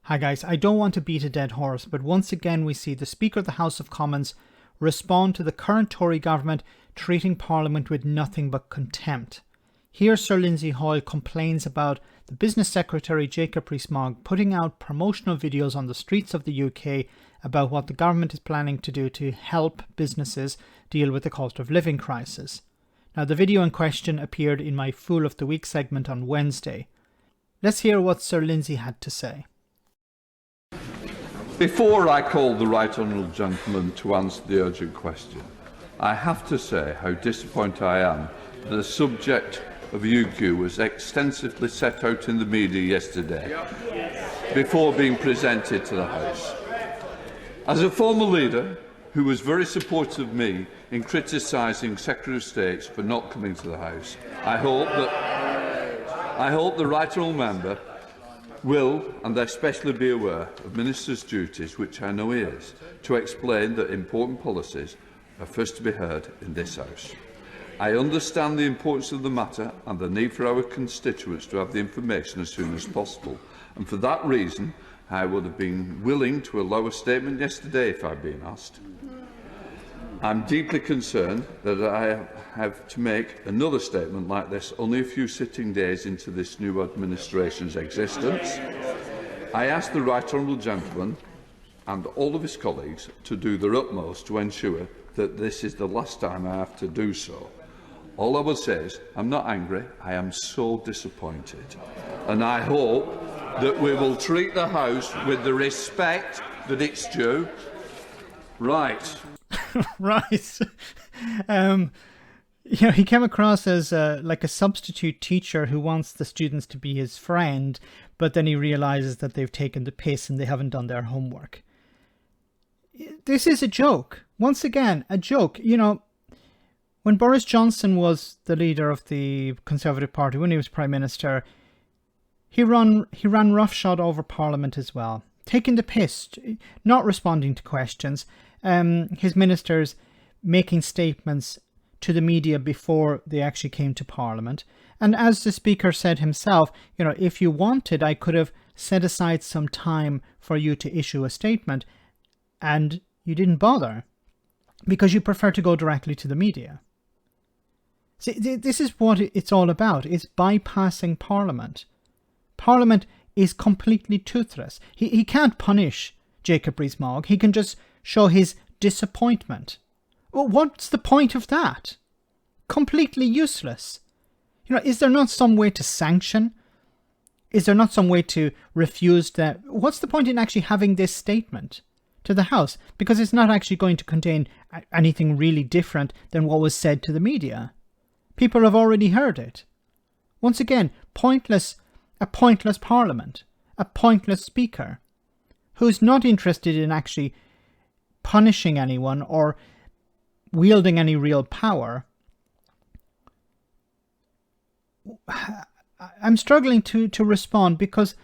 Hi guys, I don't want to beat a dead horse, but once again we see the Speaker of the House of Commons respond to the current Tory government treating Parliament with nothing but contempt. Here Sir Lindsay Hoyle complains about the Business Secretary Jacob Rees-Mogg putting out promotional videos on the streets of the UK about what the government is planning to do to help businesses deal with the cost of living crisis. Now the video in question appeared in my Fool of the Week segment on Wednesday. Let's hear what Sir Lindsay had to say. Before I call the Right Honourable Gentleman to answer the urgent question, I have to say how disappointed I am that the subject of UQ was extensively set out in the media yesterday before being presented to the House. As a former leader who was very supportive of me in criticising Secretary of State for not coming to the House, I hope the Right Honourable Member will, and especially be aware of Minister's duties, which I know he is, to explain that important policies are first to be heard in this House. I understand the importance of the matter and the need for our constituents to have the information as soon as possible, and for that reason I would have been willing to allow a statement yesterday if I'd been asked. I'm deeply concerned that I have to make another statement like this only a few sitting days into this new administration's existence. I ask the Right Honourable Gentleman and all of his colleagues to do their utmost to ensure that this is the last time I have to do so. All I would say is, I'm not angry, I am so disappointed. And I hope that we will treat the House with the respect that it's due. Right. Right. He came across as like a substitute teacher who wants the students to be his friend, but then he realises that they've taken the piss and they haven't done their homework. This is a joke. Once again, a joke. You know, when Boris Johnson was the leader of the Conservative Party, when he was Prime Minister, he ran roughshod over Parliament as well, taking the piss, not responding to questions. His ministers making statements to the media before they actually came to Parliament. And as the Speaker said himself, you know, if you wanted, I could have set aside some time for you to issue a statement, and you didn't bother because you prefer to go directly to the media. See, this is what it's all about. It's bypassing Parliament. Parliament is completely toothless. He can't punish Jacob Rees-Mogg. He can just show his disappointment. Well, what's the point of that? Completely useless. You know, is there not some way to sanction? Is there not some way to refuse that? What's the point in actually having this statement to the House? Because it's not actually going to contain anything really different than what was said to the media. People have already heard it. Once again, a pointless Parliament, a pointless Speaker, who's not interested in actually punishing anyone or wielding any real power. I'm struggling to respond because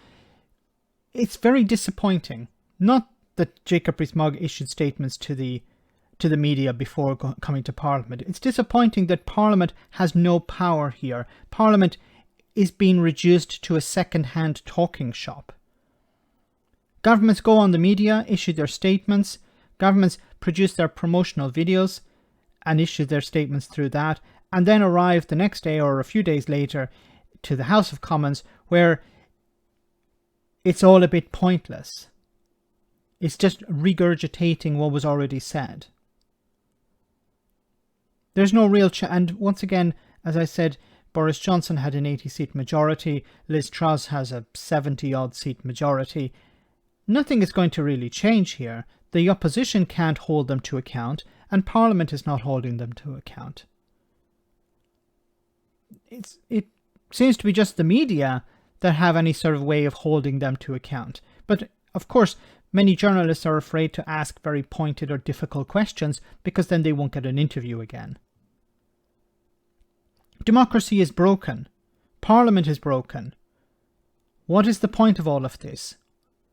it's very disappointing. Not that Jacob Rees-Mogg issued statements to the media before coming to Parliament. It's disappointing that Parliament has no power here. Parliament is being reduced to a second-hand talking shop. Governments go on the media, issue their statements. Governments produce their promotional videos and issue their statements through that, and then arrive the next day or a few days later to the House of Commons, where it's all a bit pointless. It's just regurgitating what was already said. There's no real and once again, as I said, Boris Johnson had an 80-seat majority. Liz Truss has a 70-odd seat majority. Nothing is going to really change here. The opposition can't hold them to account, and Parliament is not holding them to account. It seems to be just the media that have any sort of way of holding them to account. But, of course, many journalists are afraid to ask very pointed or difficult questions because then they won't get an interview again. Democracy is broken. Parliament is broken. What is the point of all of this?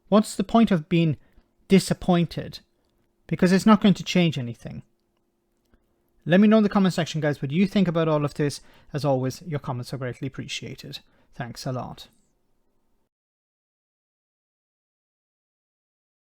What's the point of being disappointed? Because it's not going to change anything. Let me know in the comment section, guys, what you think about all of this. As always, your comments are greatly appreciated. Thanks a lot.